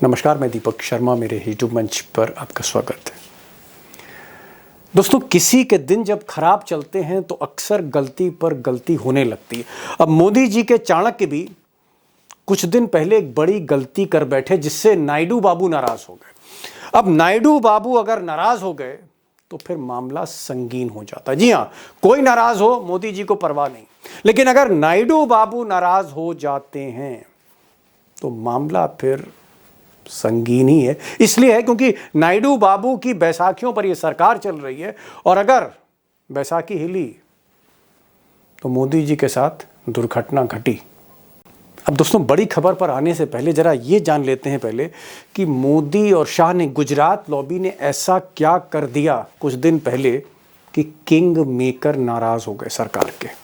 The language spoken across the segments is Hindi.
नमस्कार, मैं दीपक शर्मा, मेरे यूट्यूब मंच पर आपका स्वागत है। दोस्तों, किसी के दिन जब खराब चलते हैं तो अक्सर गलती पर गलती होने लगती है। अब मोदी जी के चाणक्य भी कुछ दिन पहले एक बड़ी गलती कर बैठे जिससे नायडू बाबू नाराज हो गए। अब नायडू बाबू अगर नाराज हो गए तो फिर मामला संगीन हो जाता है। जी हाँ, कोई नाराज हो, मोदी जी को परवाह नहीं, लेकिन अगर नायडू बाबू नाराज हो जाते हैं तो मामला फिर संगीन ही है। इसलिए है क्योंकि नायडू बाबू की बैसाखियों पर यह सरकार चल रही है और अगर बैसाखी हिली तो मोदी जी के साथ दुर्घटना घटी। अब दोस्तों, बड़ी खबर पर आने से पहले जरा ये जान लेते हैं पहले कि मोदी और शाह ने, गुजरात लॉबी ने ऐसा क्या कर दिया कुछ दिन पहले कि किंग मेकर नाराज हो गए सरकार के।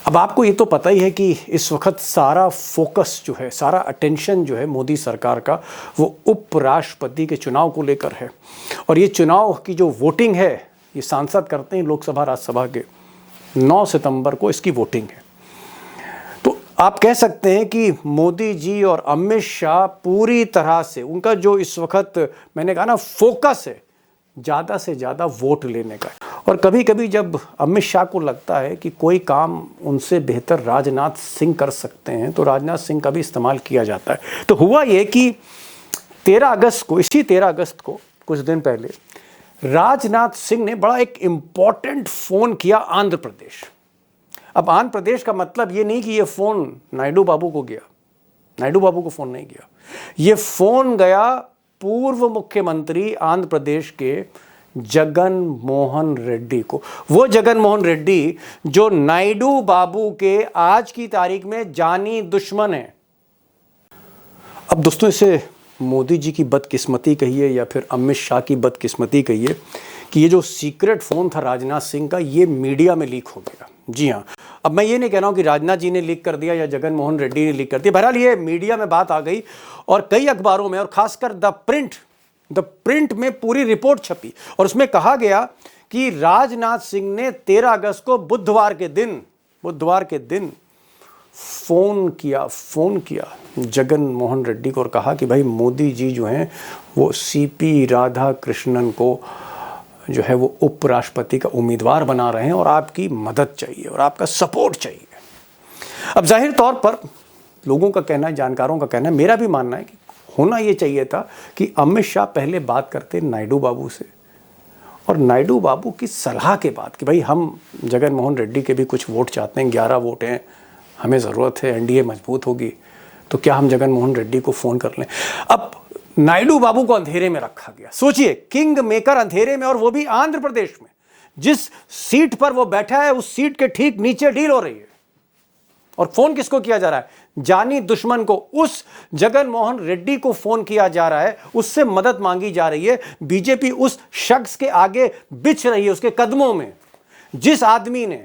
अब आपको ये तो पता ही है कि इस वक्त सारा फोकस जो है, सारा अटेंशन जो है मोदी सरकार का, वो उपराष्ट्रपति के चुनाव को लेकर है। और ये चुनाव की जो वोटिंग है, ये सांसद करते हैं लोकसभा राज्यसभा के, 9 सितंबर को इसकी वोटिंग है। तो आप कह सकते हैं कि मोदी जी और अमित शाह पूरी तरह से, उनका जो इस वक्त मैंने कहा ना फोकस है, ज़्यादा से ज़्यादा वोट लेने का। और कभी कभी जब अमित शाह को लगता है कि कोई काम उनसे बेहतर राजनाथ सिंह कर सकते हैं तो राजनाथ सिंह का भी इस्तेमाल किया जाता है। तो हुआ ये कि 13 अगस्त को कुछ दिन पहले राजनाथ सिंह ने बड़ा एक इम्पॉर्टेंट फ़ोन किया आंध्र प्रदेश। अब आंध्र प्रदेश का मतलब ये नहीं कि ये फ़ोन नायडू बाबू को गया, नायडू बाबू को फ़ोन नहीं गया, ये फ़ोन गया पूर्व मुख्यमंत्री आंध्र प्रदेश के जगन मोहन रेड्डी को। वो जगन मोहन रेड्डी जो नायडू बाबू के आज की तारीख में जानी दुश्मन है। अब दोस्तों, इसे मोदी जी की बदकिस्मती कहिए या फिर अमित शाह की बदकिस्मती कहिए कि ये जो सीक्रेट फ़ोन था राजनाथ सिंह का, ये मीडिया में लीक हो गया। जी हाँ, अब मैं ये नहीं कह रहा हूँ कि राजनाथ जी ने लीक कर दिया या जगन मोहन रेड्डी ने लीक कर दिया। बहरहाल ये मीडिया में बात आ गई और कई अखबारों में और खासकर द प्रिंट में पूरी रिपोर्ट छपी और उसमें कहा गया कि राजनाथ सिंह ने 13 अगस्त को बुधवार के दिन फ़ोन किया जगन मोहन रेड्डी को और कहा कि भाई मोदी जी जो हैं वो सीपी राधाकृष्णन को जो है वो उपराष्ट्रपति का उम्मीदवार बना रहे हैं और आपकी मदद चाहिए और आपका सपोर्ट चाहिए। अब जाहिर तौर पर लोगों का कहना है, जानकारों का कहना है, मेरा भी मानना है कि होना ये चाहिए था कि अमित शाह पहले बात करते नायडू बाबू से और नायडू बाबू की सलाह के बाद कि भाई हम जगन मोहन रेड्डी के भी कुछ वोट चाहते हैं, 11 वोट हैं, हमें ज़रूरत है, एनडीए मजबूत होगी, तो क्या हम जगन मोहन रेड्डी को फ़ोन कर लें। अब नायडू बाबू को अंधेरे में रखा गया। सोचिए, किंग मेकर अंधेरे में, और वो भी आंध्र प्रदेश में। जिस सीट पर वो बैठा है उस सीट के ठीक नीचे डील हो रही है और फोन किसको किया जा रहा है? जानी दुश्मन को, उस जगन मोहन रेड्डी को फोन किया जा रहा है, उससे मदद मांगी जा रही है। बीजेपी उस शख्स के आगे बिछ रही है, उसके कदमों में, जिस आदमी ने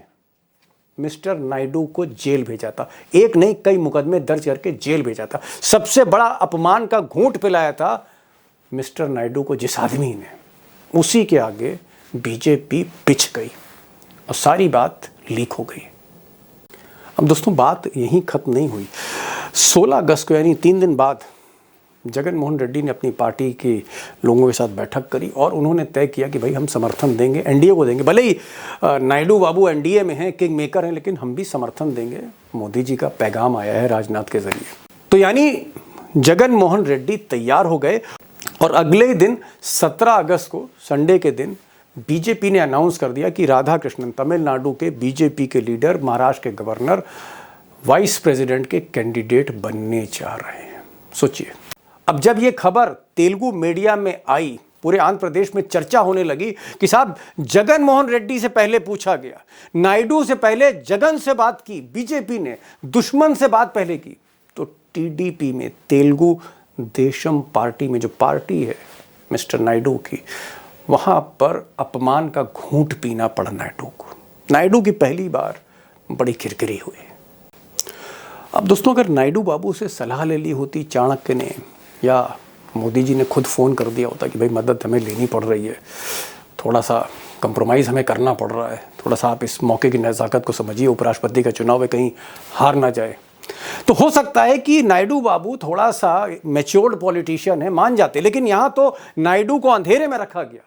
मिस्टर नायडू को जेल भेजा था, एक नहीं कई मुकदमे दर्ज करके जेल भेजा था, सबसे बड़ा अपमान का घूंट पिलाया था मिस्टर नायडू को जिस आदमी ने, उसी के आगे बीजेपी बिछ गई और सारी बात लीक हो गई। अब दोस्तों, बात यहीं खत्म नहीं हुई। 16 अगस्त को यानी 3 दिन बाद जगन मोहन रेड्डी ने अपनी पार्टी के लोगों के साथ बैठक करी और उन्होंने तय किया कि भाई हम समर्थन देंगे, एनडीए को देंगे। भले ही नायडू बाबू एनडीए में हैं, किंग मेकर हैं, लेकिन हम भी समर्थन देंगे। मोदी जी का पैगाम आया है राजनाथ के जरिए। तो यानी जगन मोहन रेड्डी तैयार हो गए और अगले ही दिन 17 अगस्त को, संडे के दिन, बीजेपी ने अनाउंस कर दिया कि राधाकृष्णन, तमिलनाडु के बीजेपी के लीडर, महाराष्ट्र के गवर्नर, वाइस प्रेसिडेंट के कैंडिडेट बनने जा रहे हैं। सोचिए, अब जब ये खबर तेलुगु मीडिया में आई, पूरे आंध्र प्रदेश में चर्चा होने लगी कि साहब जगन मोहन रेड्डी से पहले पूछा गया, नायडू से पहले जगन से बात की, बीजेपी ने दुश्मन से बात पहले की, तो टीडीपी में, तेलुगु देशम पार्टी में, जो पार्टी है मिस्टर नायडू की, वहां पर अपमान का घूंट पीना पड़ा नायडू को। नायडू की पहली बार बड़ी किरकिरी हुई। अब दोस्तों, अगर नायडू बाबू से सलाह ले ली होती चाणक्य ने या मोदी जी ने खुद फ़ोन कर दिया होता कि भाई मदद हमें लेनी पड़ रही है, थोड़ा सा कंप्रोमाइज़ हमें करना पड़ रहा है, थोड़ा सा आप इस मौके की नज़ाकत को समझिए, उपराष्ट्रपति का चुनाव है, कहीं हार ना जाए, तो हो सकता है कि नायडू बाबू थोड़ा सा मैच्योर्ड पॉलिटिशियन है, मान जाते, लेकिन यहां तो नायडू को अंधेरे में रखा गया।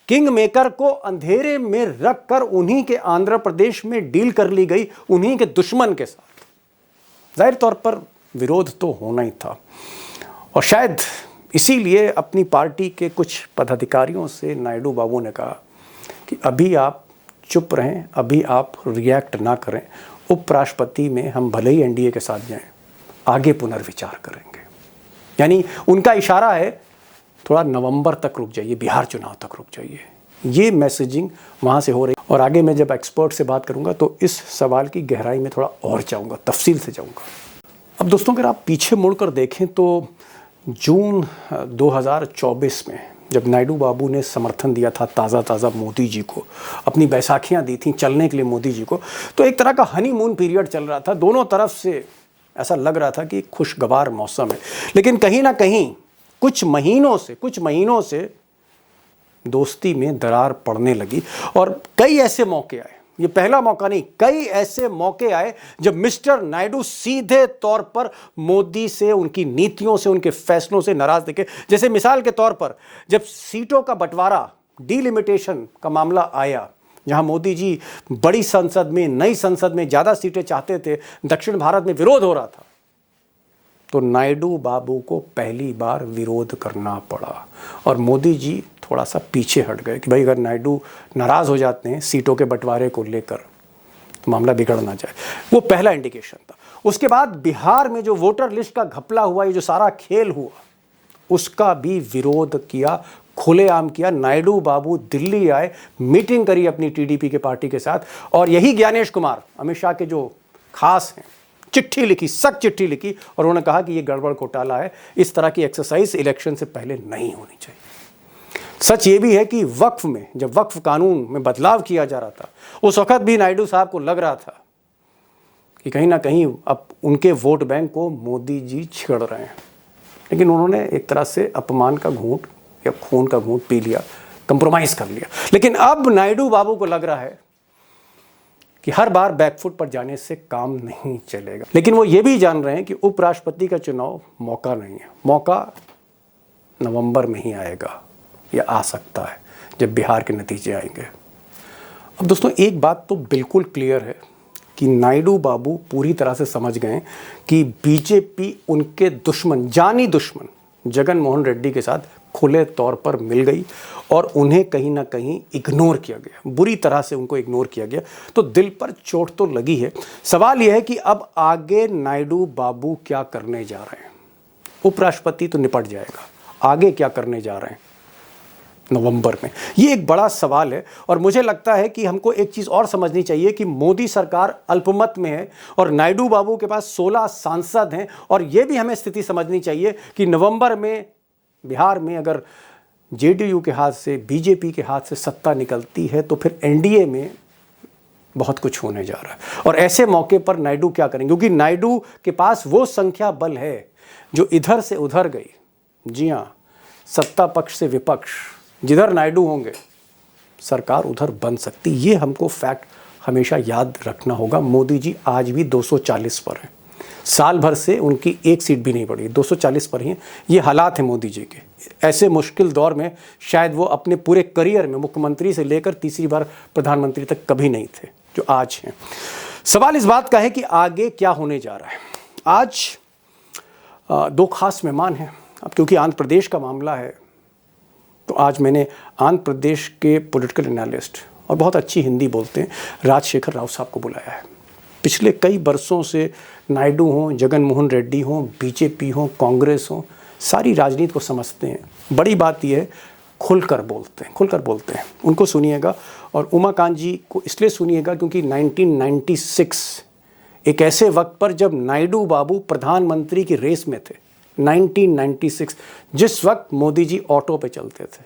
किंग मेकर को अंधेरे में रखकर उन्हीं के आंध्र प्रदेश में डील कर ली गई, उन्हीं के दुश्मन के साथ। जाहिर तौर पर विरोध तो होना ही था, और शायद इसीलिए अपनी पार्टी के कुछ पदाधिकारियों से नायडू बाबू ने कहा कि अभी आप चुप रहें, अभी आप रिएक्ट ना करें, उपराष्ट्रपति में हम भले ही एनडीए के साथ जाएं, आगे पुनर्विचार करेंगे। यानी उनका इशारा है थोड़ा नवंबर तक रुक जाइए, बिहार चुनाव तक रुक जाइए। ये मैसेजिंग वहाँ से हो रही। और आगे मैं जब एक्सपर्ट से बात करूँगा तो इस सवाल की गहराई में थोड़ा और जाऊँगा, तफसील से जाऊँगा। अब दोस्तों, अगर आप पीछे मुड़कर देखें तो जून 2024 में जब नायडू बाबू ने समर्थन दिया था ताज़ा मोदी जी को, अपनी बैसाखियां दी थी चलने के लिए मोदी जी को, तो एक तरह का हनीमून पीरियड चल रहा था। दोनों तरफ से ऐसा लग रहा था कि खुशगवार मौसम है। लेकिन कहीं ना कहीं कुछ महीनों से दोस्ती में दरार पड़ने लगी, और कई ऐसे मौके आए, ये पहला मौका नहीं, कई ऐसे मौके आए जब मिस्टर नायडू सीधे तौर पर मोदी से, उनकी नीतियों से, उनके फैसलों से नाराज दिखे। जैसे मिसाल के तौर पर जब सीटों का बंटवारा, डिलिमिटेशन का मामला आया, जहां मोदी जी बड़ी संसद में, नई संसद में ज़्यादा सीटें चाहते थे, दक्षिण भारत में विरोध हो रहा था, तो नायडू बाबू को पहली बार विरोध करना पड़ा, और मोदी जी थोड़ा सा पीछे हट गए कि भाई अगर नायडू नाराज़ हो जाते हैं सीटों के बंटवारे को लेकर तो मामला बिगड़ ना जाए। वो पहला इंडिकेशन था। उसके बाद बिहार में जो वोटर लिस्ट का घपला हुआ, ये जो सारा खेल हुआ, उसका भी विरोध किया, खुलेआम किया। नायडू बाबू दिल्ली आए, मीटिंग करी अपनी टीडीपी के पार्टी के साथ, और यही ज्ञानेश कुमार, अमित शाह के जो खास हैं, चिट्ठी लिखी, सख्त चिट्ठी लिखी, और उन्होंने कहा कि ये गड़बड़ घोटाला है, इस तरह की एक्सरसाइज इलेक्शन से पहले नहीं होनी चाहिए। सच ये भी है कि वक्फ में, जब वक्फ कानून में बदलाव किया जा रहा था, उस वक्त भी नायडू साहब को लग रहा था कि कहीं ना कहीं अब उनके वोट बैंक को मोदी जी छेड़ रहे हैं, लेकिन उन्होंने एक तरह से अपमान का घूंट या खून का घूंट पी लिया, कंप्रोमाइज कर लिया। लेकिन अब नायडू बाबू को लग रहा है कि हर बार बैकफुट पर जाने से काम नहीं चलेगा। लेकिन वो ये भी जान रहे हैं कि उपराष्ट्रपति का चुनाव मौका नहीं है, मौका नवंबर में ही आएगा, या आ सकता है जब बिहार के नतीजे आएंगे। अब दोस्तों, एक बात तो बिल्कुल क्लियर है कि नायडू बाबू पूरी तरह से समझ गए कि बीजेपी उनके दुश्मन, जानी दुश्मन जगन मोहन रेड्डी के साथ खुले तौर पर मिल गई, और उन्हें कहीं ना कहीं इग्नोर किया गया, बुरी तरह से उनको इग्नोर किया गया। तो दिल पर चोट तो लगी है। सवाल यह है कि अब आगे नायडू बाबू क्या करने जा रहे हैं। उपराष्ट्रपति तो निपट जाएगा, आगे क्या करने जा रहे हैं नवंबर में, ये एक बड़ा सवाल है। और मुझे लगता है कि हमको एक चीज़ और समझनी चाहिए कि मोदी सरकार अल्पमत में है, और नायडू बाबू के पास 16 सांसद हैं, और ये भी हमें स्थिति समझनी चाहिए कि नवंबर में बिहार में अगर जेडीयू के हाथ से, बीजेपी के हाथ से सत्ता निकलती है, तो फिर एनडीए में बहुत कुछ होने जा रहा है। और ऐसे मौके पर नायडू क्या करेंगे, क्योंकि नायडू के पास वो संख्या बल है जो इधर से उधर गई। जी हाँ, सत्ता पक्ष से विपक्ष, जिधर नायडू होंगे सरकार उधर बन सकती। ये हमको फैक्ट हमेशा याद रखना होगा। मोदी जी आज भी 240 पर हैं, साल भर से उनकी एक सीट भी नहीं बढ़ी, 240 पर ही हैं। ये हालात हैं मोदी जी के। ऐसे मुश्किल दौर में शायद वो अपने पूरे करियर में मुख्यमंत्री से लेकर तीसरी बार प्रधानमंत्री तक कभी नहीं थे जो आज हैं। सवाल इस बात का है कि आगे क्या होने जा रहा है। आज दो खास मेहमान हैं। अब क्योंकि आंध्र प्रदेश का मामला है, तो आज मैंने आंध्र प्रदेश के पॉलिटिकल एनालिस्ट और बहुत अच्छी हिंदी बोलते हैं राजशेखर राव साहब को बुलाया है। पिछले कई बरसों से नायडू हों, जगन मोहन रेड्डी हों, बीजेपी हों, कांग्रेस हों, सारी राजनीति को समझते हैं। बड़ी बात यह है, खुलकर बोलते हैं। उनको सुनिएगा। और उमाकांत जी को इसलिए सुनिएगा क्योंकि 1996 एक ऐसे वक्त पर जब नायडू बाबू प्रधानमंत्री की रेस में थे, 1996 जिस वक्त मोदी जी ऑटो पे चलते थे,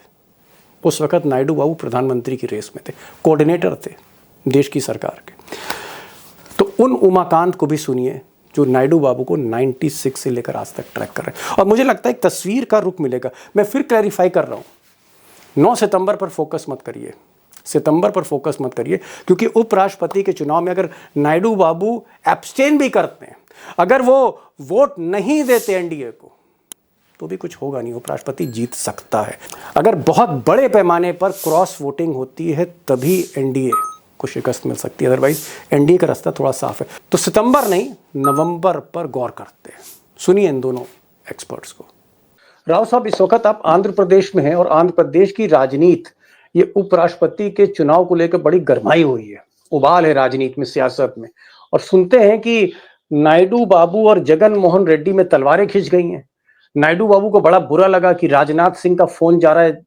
उस वक्त नायडू बाबू प्रधानमंत्री की रेस में थे, कोऑर्डिनेटर थे देश की सरकार के। तो उन उमाकांत को भी सुनिए जो नायडू बाबू को 96 से लेकर आज तक ट्रैक कर रहे हैं। और मुझे लगता है एक तस्वीर का रुख मिलेगा। मैं फिर क्लैरिफाई कर रहा हूँ, 9 सितंबर पर फोकस मत करिए, सितंबर पर फोकस मत करिए, क्योंकि उपराष्ट्रपति के चुनाव में अगर नायडू बाबू एब्सटेन भी करते हैं अगर वो वोट नहीं देते एनडीए को तो भी कुछ होगा नहीं, उपराष्ट्रपति जीत सकता है। अगर बहुत बड़े पैमाने पर क्रॉस वोटिंग होती है तभी एनडीए को शिकस्त मिल सकती है, अदरवाइज एनडीए का रास्ता थोड़ा साफ है। तो सितंबर नहीं, नवंबर पर गौर करते हैं। सुनिए इन दोनों एक्सपर्ट्स को। राव साहब, इस वक्त आप आंध्र प्रदेश में हैं और आंध्र प्रदेश की राजनीति ये उपराष्ट्रपति के चुनाव को लेकर बड़ी गरमाई हुई है, उबाल है राजनीति में, सियासत में। और सुनते हैं कि नायडू बाबू और जगन मोहन रेड्डी में तलवारें खिंच गई हैं। नायडू बाबू को बड़ा बुरा लगा कि राजनाथ सिंह का फोन जा रहा है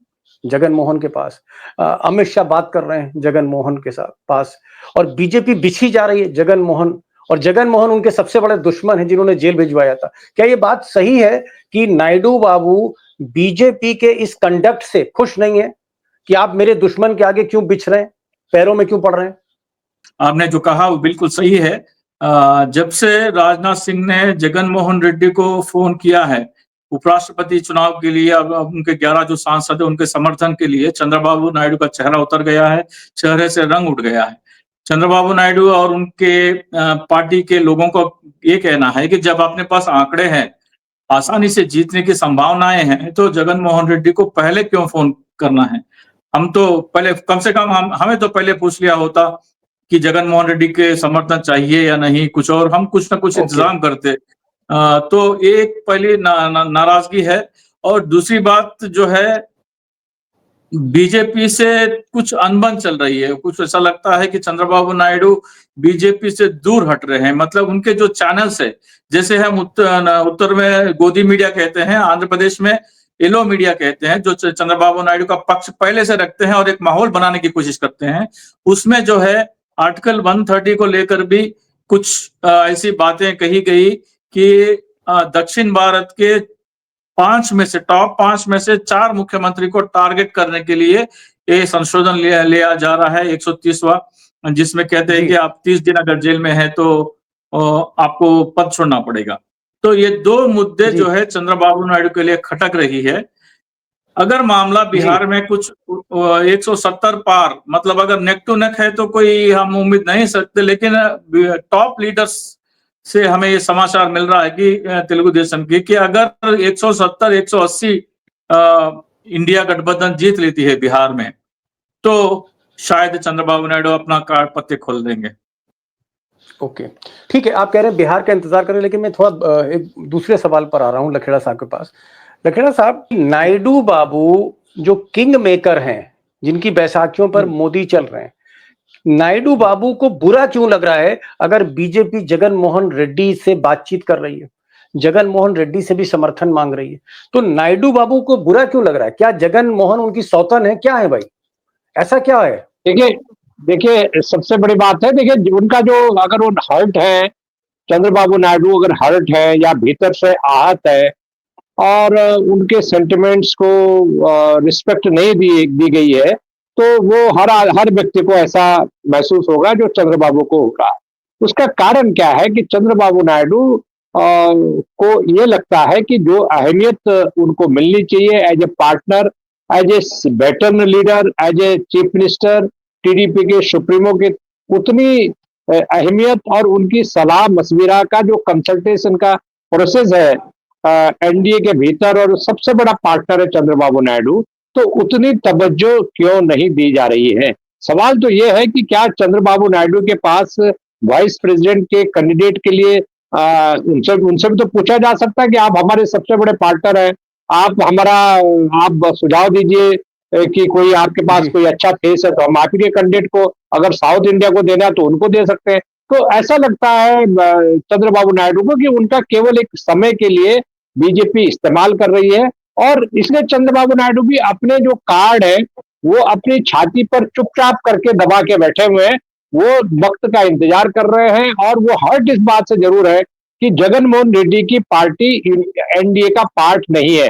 जगन मोहन के पास, अमित शाह बात कर रहे हैं जगन मोहन के साथ पास, और बीजेपी बिछी जा रही है जगन मोहन, और जगन मोहन उनके सबसे बड़े दुश्मन हैं जिन्होंने जेल भिजवाया था। क्या ये बात सही है कि नायडू बाबू बीजेपी के इस कंडक्ट से खुश नहीं है कि आप मेरे दुश्मन के आगे क्यों बिछ रहे हैं, पैरों में क्यों पड़ रहे हैं? आपने जो कहा वो बिल्कुल सही है। जब से राजनाथ सिंह ने जगन मोहन रेड्डी को फोन किया है उपराष्ट्रपति चुनाव के लिए, अब उनके 11 जो सांसद है उनके समर्थन के लिए, चंद्रबाबू नायडू का चेहरा उतर गया है, चेहरे से रंग उठ गया है। चंद्रबाबू नायडू और उनके पार्टी के लोगों को ये कहना है कि जब अपने पास आंकड़े हैं, आसानी से जीतने की संभावनाएं हैं, तो जगन मोहन रेड्डी को पहले क्यों फोन करना है? हम तो पहले, कम से कम हमें तो पहले पूछ लिया होता कि जगन मोहन रेड्डी के समर्थन चाहिए या नहीं, कुछ और हम कुछ ना कुछ इंतजाम करते। तो एक पहली नाराजगी है। और दूसरी बात जो है, बीजेपी से कुछ अनबन चल रही है। कुछ ऐसा लगता है कि चंद्रबाबू नायडू बीजेपी से दूर हट रहे हैं। मतलब उनके जो चैनल्स है, जैसे हम उत्तर में गोदी मीडिया कहते हैं, आंध्र प्रदेश में येलो मीडिया कहते हैं, जो चंद्रबाबू नायडू का पक्ष पहले से रखते हैं और एक माहौल बनाने की कोशिश करते हैं, उसमें जो है आर्टिकल 130 को लेकर भी कुछ ऐसी बातें कही गई कि दक्षिण भारत के टॉप 5 में से 4 मुख्यमंत्री को टारगेट करने के लिए ये संशोधन लिया जा रहा है, 130वां, जिसमें कहते हैं कि आप 30 दिन अगर जेल में है तो आपको पद छोड़ना पड़ेगा। तो ये 2 मुद्दे जो है चंद्रबाबू नायडू के लिए खटक रही है। अगर मामला बिहार में कुछ 170 पार, मतलब अगर नेक टू नेक है तो कोई हम उम्मीद नहीं सकते, लेकिन टॉप लीडर्स से हमें ये समाचार मिल रहा है कि तेलुगु देशम की, कि अगर 170 180 इंडिया गठबंधन जीत लेती है बिहार में, तो शायद चंद्रबाबू नायडू अपना कार्ड पत्ते खोल देंगे। ओके, ठीक है, आप कह रहे हैं बिहार का इंतजार करें, लेकिन मैं थोड़ा एक दूसरे सवाल पर आ रहा हूं लखेड़ा साहब के पास। लखेड़ा साहब, नायडू बाबू जो किंग मेकर हैं, जिनकी बैसाखियों पर मोदी चल रहे हैं, नायडू बाबू को बुरा क्यों लग रहा है अगर बीजेपी जगन मोहन रेड्डी से बातचीत कर रही है, जगन मोहन रेड्डी से भी समर्थन मांग रही है, तो नायडू बाबू को बुरा क्यों लग रहा है? क्या जगन मोहन उनकी सौतन है? क्या है भाई, ऐसा क्या है? देखिए सबसे बड़ी बात है, देखिए उनका जो, अगर वो हर्ट है, चंद्रबाबू नायडू अगर हर्ट है या भीतर से आहत है और उनके सेंटिमेंट्स को रिस्पेक्ट नहीं दी गई है, तो वो हर व्यक्ति को ऐसा महसूस होगा जो चंद्रबाबू को होगा। उसका कारण क्या है कि चंद्रबाबू नायडू को ये लगता है कि जो अहमियत उनको मिलनी चाहिए as a partner, as a veteran leader, as a chief minister, TDP के सुप्रीमो के, उतनी अहमियत और उनकी सलाह मशविरा का जो कंसल्टेशन का प्रोसेस है एनडीए के भीतर, और सबसे बड़ा पार्टनर है चंद्रबाबू नायडू, तो उतनी तवज्जो क्यों नहीं दी जा रही है? सवाल तो यह है कि क्या चंद्रबाबू नायडू के पास वाइस प्रेसिडेंट के कैंडिडेट के लिए उनसे भी तो पूछा जा सकता है कि आप हमारे सबसे बड़े पार्टनर हैं, आप सुझाव दीजिए कि कोई आपके पास कोई अच्छा फेस है तो हम आप ही के कैंडिडेट को, अगर साउथ इंडिया को देना है तो उनको दे सकते हैं। तो ऐसा लगता है चंद्रबाबू नायडू को कि उनका केवल एक समय के लिए बीजेपी इस्तेमाल कर रही है, और इसलिए चंद्रबाबू नायडू भी अपने जो कार्ड है वो अपनी छाती पर चुपचाप करके दबा के बैठे हुए हैं। वो वक्त का इंतजार कर रहे हैं, और वो हर्ट इस बात से जरूर है कि जगन मोहन रेड्डी की पार्टी एनडीए का पार्ट नहीं है।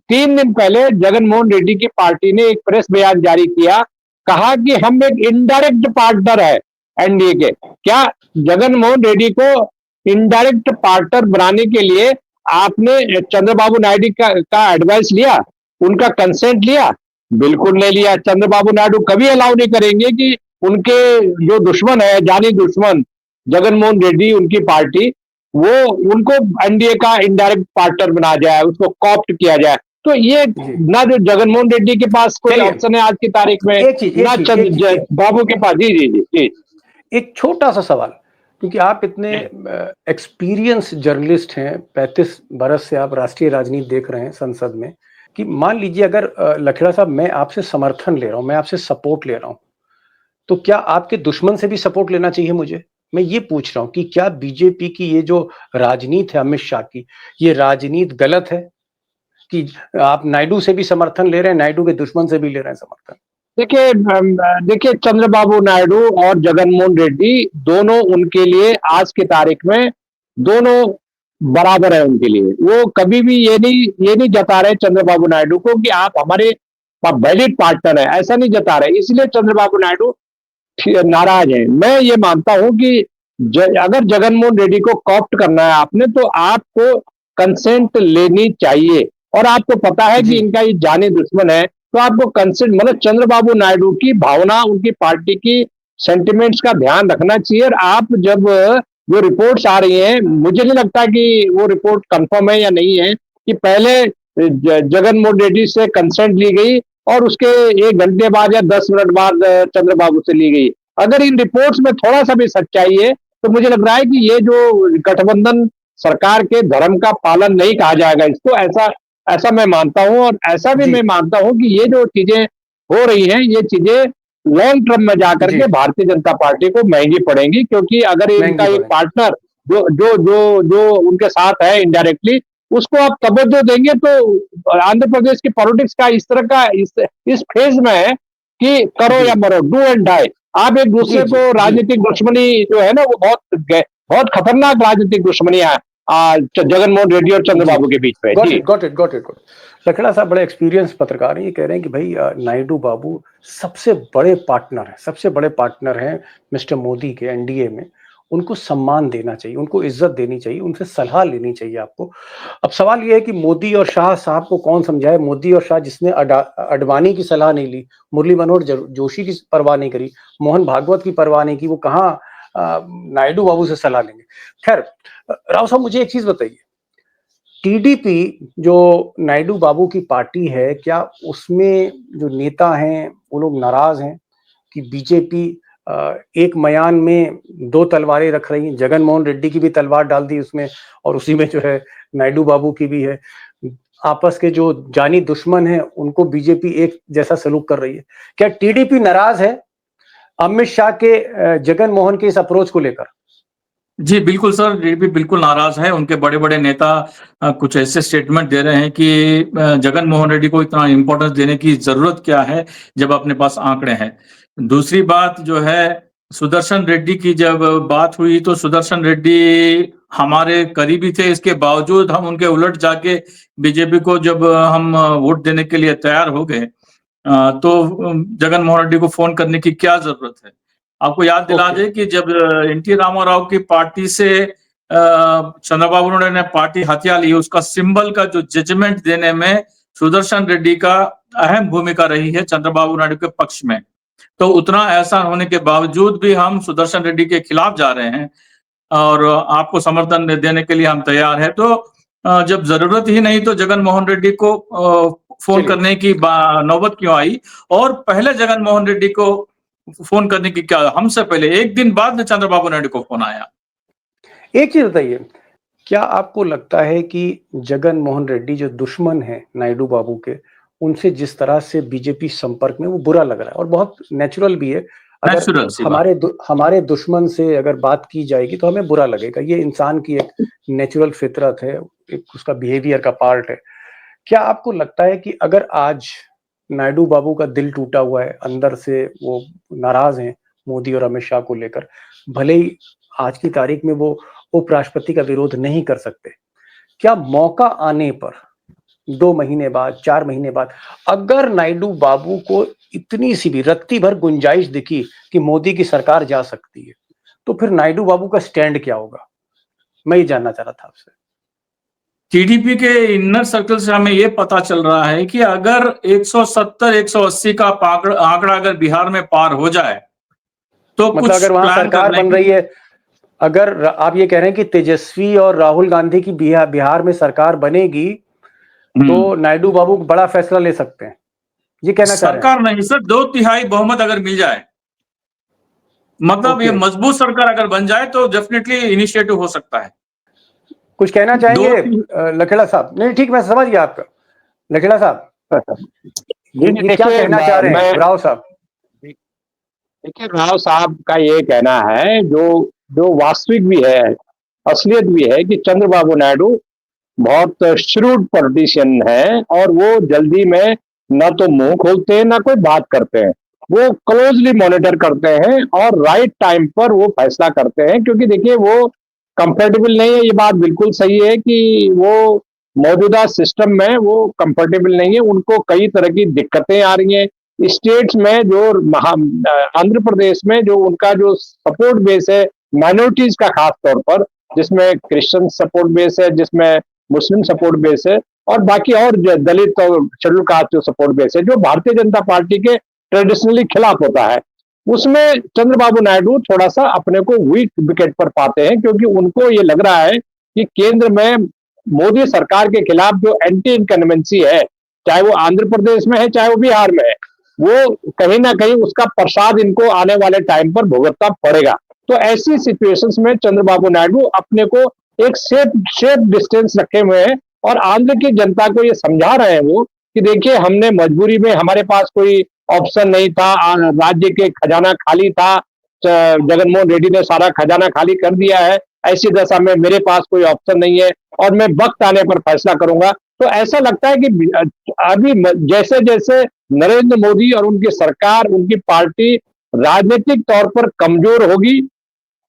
3 दिन पहले जगन मोहन रेड्डी की पार्टी ने एक प्रेस बयान जारी किया, कहा कि हम एक इनडायरेक्ट पार्टनर है एनडीए के। क्या जगन मोहन रेड्डी को इनडायरेक्ट पार्टनर बनाने के लिए आपने चंद्रबाबू नायडू का एडवाइस लिया, उनका कंसेंट लिया? बिल्कुल नहीं लिया। चंद्रबाबू नायडू कभी अलाउ नहीं करेंगे कि उनके जो दुश्मन है, जानी दुश्मन जगन मोहन रेड्डी, उनकी पार्टी वो उनको एनडीए का इनडायरेक्ट पार्टनर बनाया जाए, उसको कॉप्ट किया जाए। तो ये जी ना जो जगनमोहन रेड्डी के पास कोई चलिए, ऑप्शन है आज की तारीख में, एक चीज एक ना चीज एक चीज बाबू के पास। जी जी जी जी एक छोटा सा सवाल, क्योंकि आप इतने जी एक्सपीरियंस जर्नलिस्ट हैं, 35 बरस से आप राष्ट्रीय राजनीति देख रहे हैं संसद में, कि मान लीजिए अगर लखेड़ा साहब मैं आपसे समर्थन ले रहा हूं, मैं आपसे सपोर्ट ले रहा हूं, तो क्या आपके दुश्मन से भी सपोर्ट लेना चाहिए मुझे? मैं ये पूछ रहा हूं कि क्या बीजेपी की ये जो राजनीति है अमित शाह की, ये राजनीति गलत है कि आप नायडू से भी समर्थन ले रहे हैं, नायडू के दुश्मन से भी ले रहे हैं समर्थन? देखिए देखिए चंद्रबाबू नायडू और जगनमोहन रेड्डी दोनों उनके लिए आज की तारीख में दोनों बराबर है उनके लिए। वो कभी भी ये नहीं जता रहे चंद्रबाबू नायडू को कि आप हमारे वैलिड पार्टनर है, ऐसा नहीं जता रहे। इसलिए चंद्रबाबू नायडू नाराज है। मैं ये मानता हूं कि अगर जगनमोहन रेड्डी को कॉप्ट करना है आपने, तो आपको कंसेंट लेनी चाहिए। और आपको पता है कि जी इनका ये जाने दुश्मन है, तो आपको कंसेंट मतलब चंद्रबाबू नायडू की भावना, उनकी पार्टी की सेंटिमेंट्स का ध्यान रखना चाहिए। और आप जब जो रिपोर्ट्स आ रही हैं, मुझे नहीं लगता कि वो रिपोर्ट कंफर्म है या नहीं है, कि पहले जगनमोहन रेड्डी से कंसेंट ली गई और उसके 1 घंटे बाद या 10 मिनट बाद चंद्रबाबू से ली गई। अगर इन रिपोर्ट्स में थोड़ा सा भी सच्चाई है, तो मुझे लग रहा है कि ये जो गठबंधन सरकार के धर्म का पालन नहीं कहा जाएगा इसको, ऐसा ऐसा मैं मानता हूं। और ऐसा भी जी मैं मानता हूं कि ये जो चीजें हो रही हैं, ये चीजें लॉन्ग टर्म में जाकर जी के भारतीय जनता पार्टी को महंगी पड़ेंगी। क्योंकि अगर इनका महंगी एक पड़ेगी। पार्टनर जो जो जो जो उनके साथ है इनडायरेक्टली, उसको आप तवज्जो देंगे, तो आंध्र प्रदेश की पॉलिटिक्स का इस तरह का इस फेज में है कि करो जी या मरो, डू एंड डाई। आप एक जी दूसरे जी को जी राजनीतिक दुश्मनी जो है ना, वो बहुत खतरनाक राजनीतिक दुश्मनियां जगनमोहन रेड्डी और जी चंद्रबाबू के बीच में। Got ji it got it got it got Lakhera साहब बड़े एक्सपीरियंस पत्रकार हैं, ये कह रहे हैं कि भाई नायडू बाबू सबसे बड़े पार्टनर हैं, सबसे बड़े पार्टनर हैं मिस्टर मोदी के एनडीए में। उनको सम्मान देना चाहिए, उनको इज्जत देनी चाहिए, उनसे सलाह लेनी चाहिए आपको। अब सवाल ये है कि मोदी और शाह साहब को कौन समझाए? मोदी और शाह जिसने अडवाणी की सलाह नहीं ली, मुरली मनोहर जोशी की परवाह नहीं करी, मोहन भागवत की परवाह नहीं की, वो कहाँ नायडू बाबू से सलाह लेंगे? खैर, राव साहब मुझे एक चीज बताइए, टीडीपी जो नायडू बाबू की पार्टी है, क्या उसमें जो नेता हैं वो लोग नाराज हैं कि बीजेपी एक मयान में दो तलवारें रख रही हैं? जगनमोहन रेड्डी की भी तलवार डाल दी उसमें, और उसी में जो है नायडू बाबू की भी है। आपस के जो जानी दुश्मन हैं उनको बीजेपी एक जैसा सलूक कर रही है। क्या टीडीपी नाराज है अमित शाह के जगनमोहन के इस अप्रोच को लेकर? जी बिल्कुल सर, ये भी बिल्कुल नाराज है। उनके बड़े बड़े नेता कुछ ऐसे स्टेटमेंट दे रहे हैं कि जगन मोहन रेड्डी को इतना इंपॉर्टेंस देने की जरूरत क्या है जब अपने पास आंकड़े हैं। दूसरी बात जो है, सुदर्शन रेड्डी की जब बात हुई तो सुदर्शन रेड्डी हमारे करीबी थे, इसके बावजूद हम उनके उलट जाके बीजेपी को जब हम वोट देने के लिए तैयार हो गए, तो जगन मोहन रेड्डी को फोन करने की क्या जरूरत है। आपको याद दिला ओके, दे कि जब एनटी रामाराव की पार्टी से चंद्रबाबू नायडू ने पार्टी हथिया ली, उसका सिंबल का जो जजमेंट देने में सुदर्शन रेड्डी का अहम भूमिका रही है चंद्रबाबू नायडू के पक्ष में। तो उतना ऐसा होने के बावजूद भी हम सुदर्शन रेड्डी के खिलाफ जा रहे हैं और आपको समर्थन देने के लिए हम तैयार हैं। तो जब जरूरत ही नहीं तो जगन मोहन रेड्डी को फोन चलिए करने की नौबत क्यों आई? और पहले जगन मोहन रेड्डी को फोन करने की क्या, हमसे पहले एक दिन बाद में चंद्रबाबू नायडू को फोन आया। एक चीज बताइए, क्या आपको लगता है कि जगन मोहन रेड्डी जो दुश्मन है नायडू बाबू के, उनसे जिस तरह से बीजेपी संपर्क में, वो बुरा लग रहा है और बहुत नेचुरल भी है। अगर नेचुरल सी बात। हमारे दुश्मन से अगर बात की जाएगी तो हमें बुरा लगेगा, ये इंसान की एक नेचुरल फितरत है, एक उसका बिहेवियर का पार्ट है। क्या आपको लगता है कि अगर आज नायडू बाबू का दिल टूटा हुआ है, अंदर से वो नाराज हैं मोदी और अमित शाह को लेकर, भले ही आज की तारीख में वो उपराष्ट्रपति का विरोध नहीं कर सकते, क्या मौका आने पर 2 महीने बाद, 4 महीने बाद, अगर नायडू बाबू को इतनी सी भी रत्ती भर गुंजाइश दिखी कि मोदी की सरकार जा सकती है, तो फिर नायडू बाबू का स्टैंड क्या होगा? मैं ये जानना चाह रहा था आपसे। टीडीपी के इनर सर्कल से हमें यह पता चल रहा है कि अगर 170-180 का आंकड़ा अगर बिहार में पार हो जाए तो मतलब कुछ अगर वहां प्लान सरकार करने बन की। रही है, अगर आप ये कह रहे हैं कि तेजस्वी और राहुल गांधी की बिहार में सरकार बनेगी तो नायडू बाबू बड़ा फैसला ले सकते हैं, ये कहना चाह रहे हैं? सरकार नहीं सर, 2/3 बहुमत अगर मिल जाए, मतलब ये मजबूत सरकार अगर बन जाए तो डेफिनेटली इनिशिएटिव हो सकता है। कुछ कहना चाहेंगे लखेड़ा साहब? नहीं ठीक, मैं समझ गया आपका लखेड़ा साहब। ये क्या कहना चाह रहे हैं राव साहब? देखिए, राव साहब का ये कहना है, जो जो वास्तविक भी है, असलियत भी है, कि चंद्रबाबू नायडू बहुत श्रूड पॉलिटिशियन है और वो जल्दी में न तो मुंह खोलते हैं, ना कोई बात करते हैं। वो क्लोजली मॉनिटर करते हैं और राइट टाइम पर वो फैसला करते हैं, क्योंकि देखिए वो कंफर्टेबल नहीं है। ये बात बिल्कुल सही है कि वो मौजूदा सिस्टम में वो कंफर्टेबल नहीं है, उनको कई तरह की दिक्कतें आ रही हैं। स्टेट्स में जो आंध्र प्रदेश में जो उनका जो सपोर्ट बेस है माइनॉरिटीज का, खास तौर पर जिसमें क्रिश्चियन सपोर्ट बेस है, जिसमें मुस्लिम सपोर्ट बेस है, और बाकी और दलित और शेड्यूल कास्ट जो सपोर्ट बेस है, जो भारतीय जनता पार्टी के ट्रेडिशनली खिलाफ होता है, उसमें चंद्रबाबू नायडू थोड़ा सा अपने को वीक विकेट पर पाते हैं, क्योंकि उनको ये लग रहा है कि केंद्र में मोदी सरकार के खिलाफ जो एंटी इनकम्बेंसी है, चाहे वो आंध्र प्रदेश में है, चाहे वो बिहार में है, वो कहीं ना कहीं उसका प्रसाद इनको आने वाले टाइम पर भुगतना पड़ेगा। तो ऐसी सिचुएशंस में चंद्रबाबू नायडू अपने को एक सेफ डिस्टेंस रखे हुए हैं और आंध्र की जनता को ये समझा रहे हैं वो कि देखिए, हमने मजबूरी में, हमारे पास कोई ऑप्शन नहीं था, राज्य के खजाना खाली था, जगनमोहन रेड्डी ने सारा खजाना खाली कर दिया है, ऐसी दशा में मेरे पास कोई ऑप्शन नहीं है और मैं वक्त आने पर फैसला करूंगा। तो ऐसा लगता है कि अभी जैसे जैसे नरेंद्र मोदी और उनकी सरकार, उनकी पार्टी राजनीतिक तौर पर कमजोर होगी,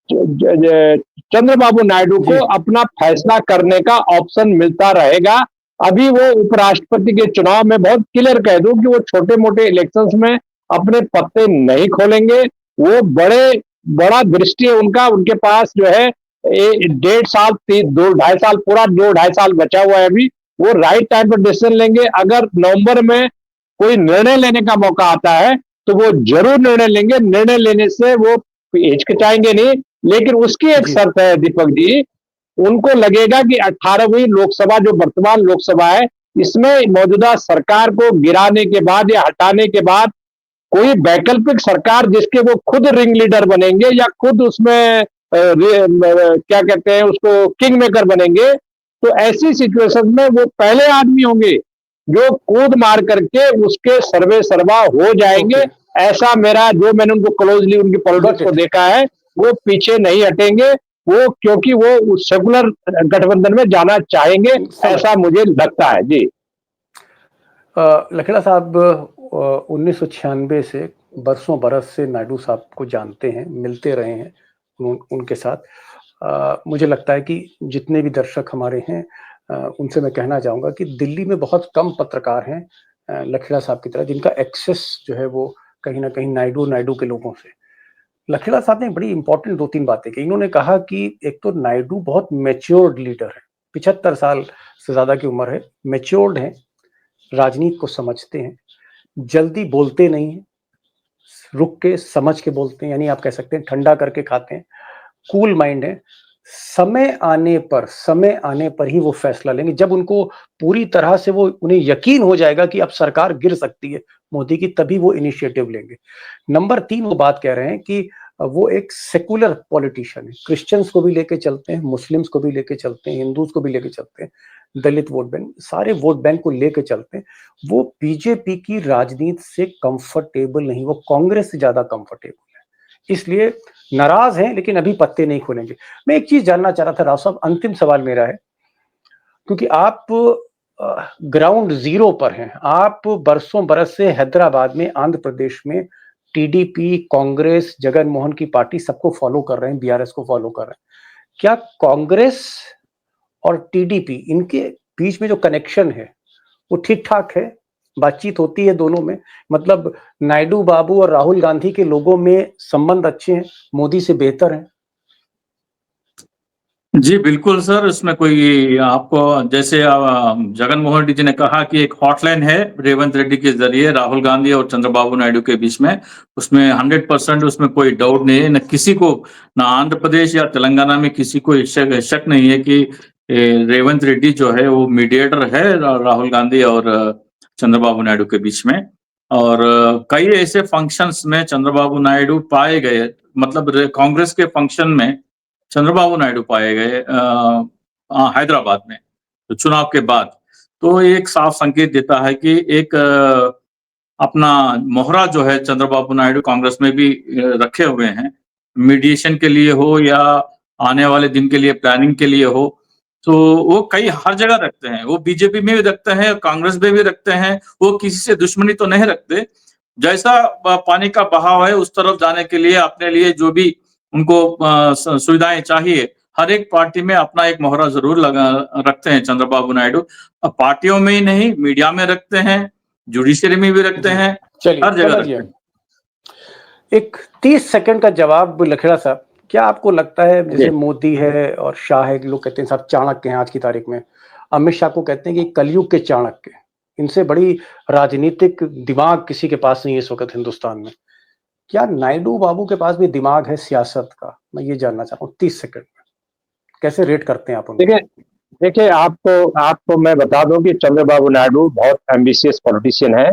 चंद्रबाबू नायडू को अपना फैसला करने का ऑप्शन मिलता रहेगा। अभी वो उपराष्ट्रपति के चुनाव में बहुत क्लियर कह दूं कि वो छोटे मोटे इलेक्शंस में अपने पत्ते नहीं खोलेंगे। वो बड़ा दृष्टि है उनका, उनके पास जो है 1.5 साल 2-2.5 साल, पूरा 2-2.5 साल बचा हुआ है अभी। वो राइट टाइम पर डिसीजन लेंगे। अगर नवंबर में कोई निर्णय लेने का मौका आता है तो वो जरूर निर्णय लेंगे। निर्णय लेने से वो हिचकिचाएंगे नहीं, लेकिन उसकी एक शर्त है दीपक जी, उनको लगेगा कि 18वीं लोकसभा, जो वर्तमान लोकसभा है, इसमें मौजूदा सरकार को गिराने के बाद या हटाने के बाद कोई वैकल्पिक सरकार जिसके वो खुद रिंग लीडर बनेंगे या खुद उसमें क्या कहते हैं उसको, किंग मेकर बनेंगे, तो ऐसी सिचुएशन में वो पहले आदमी होंगे जो कूद मार करके उसके सर्वे सर्वा हो जाएंगे। ऐसा मेरा, जो मैंने उनको क्लोजली उनकी पॉलिटिक्स को देखा है, वो पीछे नहीं हटेंगे वो, क्योंकि वो सेकुलर गठबंधन में जाना चाहेंगे, ऐसा मुझे लगता है जी। लखेड़ा साहब 1996 से बरसों बरस से नायडू साहब को जानते हैं, मिलते रहे हैं उनके साथ। मुझे लगता है कि जितने भी दर्शक हमारे हैं उनसे मैं कहना चाहूँगा कि दिल्ली में बहुत कम पत्रकार हैं लखेड़ा साहब की तरह, जिनका एक्सेस जो है वो कहीं ना कहीं नायडू के लोगों से। लखेड़ा साहब ने बड़ी इंपॉर्टेंट 2-3 बातें की। इन्होंने कहा कि एक तो नायडू बहुत मैच्योर्ड लीडर है, 75 साल से ज्यादा की उम्र है, मैच्योर्ड है, राजनीति को समझते हैं, जल्दी बोलते नहीं है, रुक के समझ के बोलते हैं, यानी आप कह सकते हैं ठंडा करके खाते हैं, कूल माइंड है, समय आने पर ही वो फैसला लेंगे। जब उनको पूरी तरह से वो, उन्हें यकीन हो जाएगा कि अब सरकार गिर सकती है मोदी की, तभी वो इनिशिएटिव लेंगे। नंबर 3 वो बात कह रहे हैं कि वो एक सेकुलर पॉलिटिशियन है, क्रिश्चियंस को भी लेके चलते हैं, मुस्लिम्स को भी लेके चलते हैं, हिंदूज को भी लेके चलते हैं, दलित वोट बैंक, सारे वोट बैंक को लेके चलते हैं। वो बीजेपी की राजनीति से कंफर्टेबल नहीं, वो कांग्रेस से ज्यादा कंफर्टेबल है, इसलिए नाराज हैं, लेकिन अभी पत्ते नहीं खोलेंगे। मैं एक चीज जानना चाह रहा था राव साहब, अंतिम सवाल मेरा है, क्योंकि आप ग्राउंड जीरो पर हैं, आप बरसों बरस से हैदराबाद में, आंध्र प्रदेश में टीडीपी, कांग्रेस, जगनमोहन की पार्टी सबको फॉलो कर रहे हैं, बीआरएस को फॉलो कर रहे हैं। क्या कांग्रेस और टीडीपी, इनके बीच में जो कनेक्शन है वो ठीक ठाक है? बातचीत होती है दोनों में? मतलब नायडू बाबू और राहुल गांधी के लोगों में संबंध अच्छे हैं, मोदी से बेहतर हैं? जी, बिल्कुल सर, इसमें कोई आपको जैसे जगन मोहन रेड्डी जी ने कहा कि एक हॉटलाइन है रेवंत रेड्डी के ज़रिए राहुल गांधी और चंद्रबाबू नायडू के बीच में, उसमें 100% उसमें कोई डाउट नहीं है, न किसी को, ना आंध्र प्रदेश या तेलंगाना में किसी को शक नहीं है कि रेवंत रेड्डी जो है वो मीडिएटर है राहुल गांधी और चंद्रबाबू नायडू के बीच में। और कई ऐसे फंक्शंस में चंद्रबाबू नायडू पाए गए, मतलब कांग्रेस के फंक्शन में चंद्रबाबू नायडू पाए गए हैदराबाद में तो चुनाव के बाद। तो ये एक साफ संकेत देता है कि एक अपना मोहरा जो है चंद्रबाबू नायडू कांग्रेस में भी रखे हुए हैं, मीडिएशन के लिए हो या आने वाले दिन के लिए प्लानिंग के लिए हो। तो वो कई हर जगह रखते हैं, वो बीजेपी में भी रखते हैं, कांग्रेस में भी रखते हैं, वो किसी से दुश्मनी तो नहीं रखते। जैसा पानी का बहाव है उस तरफ जाने के लिए अपने लिए जो भी उनको सुविधाएं चाहिए, हर एक पार्टी में अपना एक मोहरा जरूर लगा रखते हैं चंद्रबाबू नायडू। पार्टियों में ही नहीं, मीडिया में रखते हैं, जुडिशरी में भी रखते हैं, हर जगह रखते हैं। एक 30 सेकंड का जवाब लखेड़ा साहब, क्या आपको लगता है जैसे मोदी है और शाह है, लोग कहते हैं साहब चाणक्य हैं आज की तारीख में, अमित शाह को कहते हैं कि कलयुग के चाणक्य, इनसे बड़ी राजनीतिक दिमाग किसी के पास नहीं है इस वक्त हिंदुस्तान में। क्या नायडू बाबू के पास भी दिमाग है सियासत का? मैं ये जानना चाहता हूँ 30 सेकंड में, कैसे रेट करते हैं आप उनको? देखिए आपको मैं बता दूं कि चंद्रबाबू नायडू बहुत एम्बिशियस पॉलिटिशियन है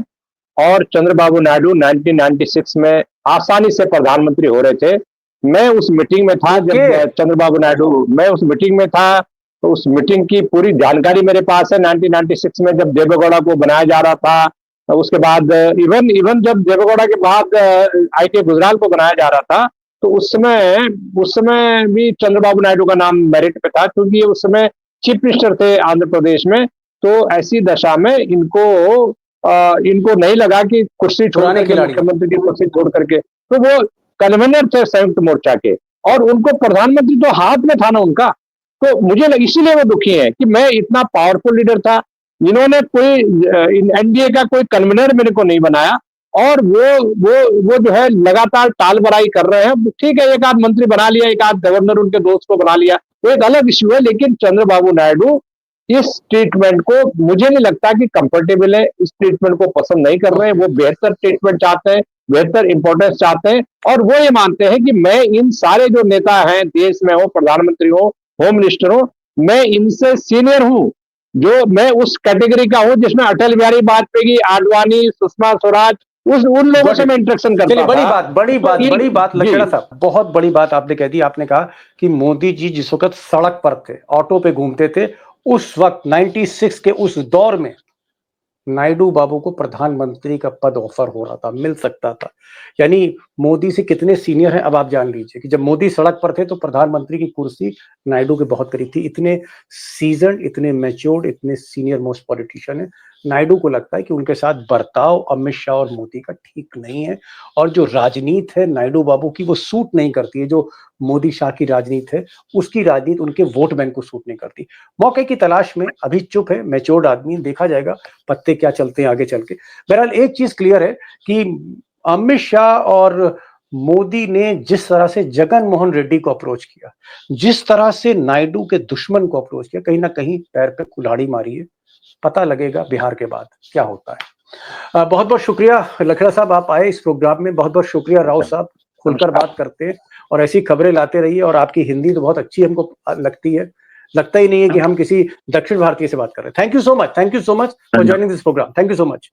और चंद्रबाबू नायडू 1996 में आसानी से प्रधानमंत्री हो रहे थे। मैं उस मीटिंग में था जब चंद्रबाबू नायडू, मैं उस मीटिंग में था, तो उस मीटिंग की पूरी जानकारी मेरे पास है। 1996 में जब देवेगौड़ा को बनाया जा रहा था, तो उसके बाद इवन जब देवेगौड़ा के बाद IK गुजराल को बनाया जा रहा था, तो उस समय भी चंद्रबाबू नायडू का नाम मेरिट पे था, क्योंकि उस समय चीफ मिनिस्टर थे आंध्र प्रदेश में। तो ऐसी दशा में इनको नहीं लगा कि कुर्सी छोड़ करके, मुख्यमंत्री की कुर्सी छोड़ करके, तो वो कन्वीनर थे संयुक्त मोर्चा के और उनको प्रधानमंत्री तो हाथ में था ना उनका। तो मुझे इसीलिए वो दुखी है कि मैं इतना पावरफुल लीडर था, इन्होंने कोई NDA का कोई कन्वीनर मेरे को नहीं बनाया और वो जो है लगातार टाल बराई कर रहे हैं। ठीक है, एक आध मंत्री बना लिया, एक आध गवर्नर उनके दोस्त को बना लिया, वो एक अलग इश्यू है, लेकिन चंद्रबाबू नायडू इस ट्रीटमेंट को मुझे नहीं लगता कि कंफर्टेबल है, इस ट्रीटमेंट को पसंद नहीं कर रहे हैं। वो बेहतर ट्रीटमेंट चाहते हैं, बेहतर इंपॉर्टेंस चाहते हैं और वो ये मानते हैं कि मैं इन सारे जो नेता हैं देश में हो, प्रधानमंत्री हो, होम मिनिस्टर हो, मैं इनसे सीनियर हूं, जो मैं उस कैटेगरी का हूं जिसमें अटल बिहारी वाजपेयी, आडवाणी, सुषमा स्वराज, उन लोगों से मैं इंटरेक्शन करता था। बड़ी बात लखेड़ा साहब, बहुत बड़ी बात आपने कह दी। आपने कहा कि मोदी जी जिस वक्त सड़क पर थे, ऑटो पे घूमते थे, उस वक्त 96 के उस दौर में नायडू बाबू को प्रधानमंत्री का पद ऑफर हो रहा था, मिल सकता था। यानी मोदी से कितने सीनियर हैं अब आप जान लीजिए कि जब मोदी सड़क पर थे तो प्रधानमंत्री की कुर्सी नायडू के बहुत करीब थी। इतने सीजन, इतने मैच्योर्ड, इतने सीनियर मोस्ट पॉलिटिशियन है। नायडू को लगता है कि उनके साथ बर्ताव अमित शाह और मोदी का ठीक नहीं है और जो राजनीति है नायडू बाबू की वो सूट नहीं करती है। जो मोदी शाह की राजनीति है उसकी राजनीति उनके वोट बैंक को सूट नहीं करती। मौके की तलाश में अभी चुप है, मैच्योर्ड आदमी, देखा जाएगा पत्ते क्या चलते हैं आगे चल के। बहरहाल एक चीज क्लियर है कि अमित शाह और मोदी ने जिस तरह से जगन मोहन रेड्डी को अप्रोच किया, जिस तरह से नायडू के दुश्मन को अप्रोच किया, कहीं ना कहीं पैर पे कुल्हाड़ी मारी है। पता लगेगा बिहार के बाद क्या होता है। बहुत बहुत शुक्रिया लखेड़ा साहब, आप आए इस प्रोग्राम में। बहुत बहुत शुक्रिया राव साहब, खुलकर बात करते हैं और ऐसी खबरें लाते रहिए। और आपकी हिंदी तो बहुत अच्छी हमको लगती है, लगता ही नहीं है कि हम किसी दक्षिण भारतीय से बात कर रहे हैं। Thank you so much, thank you so much for joining this programme. Thank you so much.